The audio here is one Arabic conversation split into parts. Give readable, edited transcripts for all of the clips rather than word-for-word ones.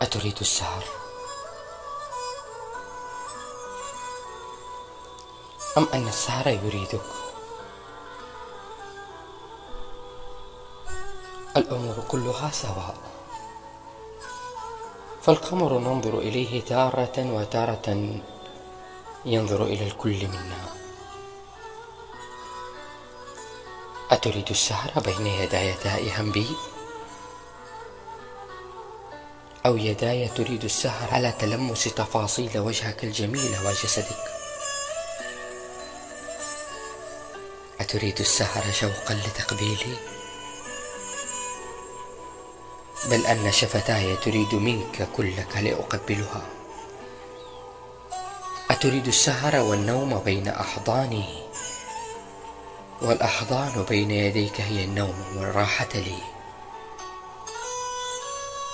أتريد السهر أم أن السهر يريدك؟ الأمور كلها سواء، فالقمر ننظر إليه تارة وتارة ينظر إلى الكل منا. أتريد السهر بين يداي تائها بي، أو يداي تريد السهر على تلمس تفاصيل وجهك الجميل وجسدك؟ أتريد السهر شوقا لتقبيلي، بل أن شفتاي تريد منك كلك لأقبلها؟ أتريد السهر والنوم بين أحضاني، والأحضان بين يديك هي النوم والراحة لي؟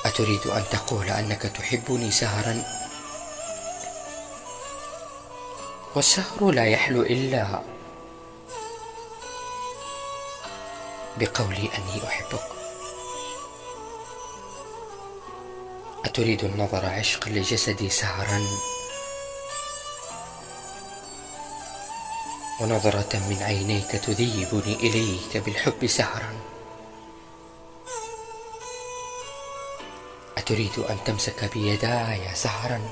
أتريد أن تقول أنك تحبني سهرا، والسهر لا يحلو إلا بقولي أني أحبك؟ أتريد النظر عشق لجسدي سهرا، ونظرة من عينيك تذيبني إليك بالحب سهرا؟ أتريد أن تمسك بيداي سهرا،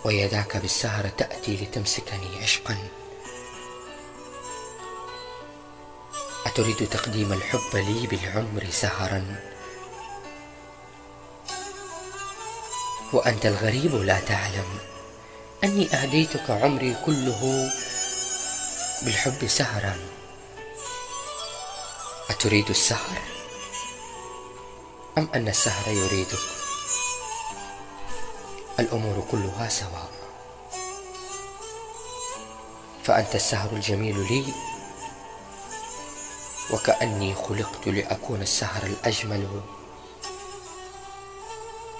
ويداك بالسهر تأتي لتمسكني عشقا؟ أتريد تقديم الحب لي بالعمر سهرا، وأنت الغريب لا تعلم أني أهديتك عمري كله بالحب سهرا؟ أتريد السهر أم أن السهر يريدك؟ الأمور كلها سواء، فأنت السهر الجميل لي، وكأني خلقت لأكون السهر الأجمل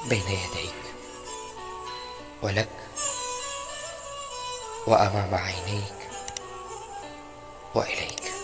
بين يديك، ولك، وأمام عينيك، وإليك.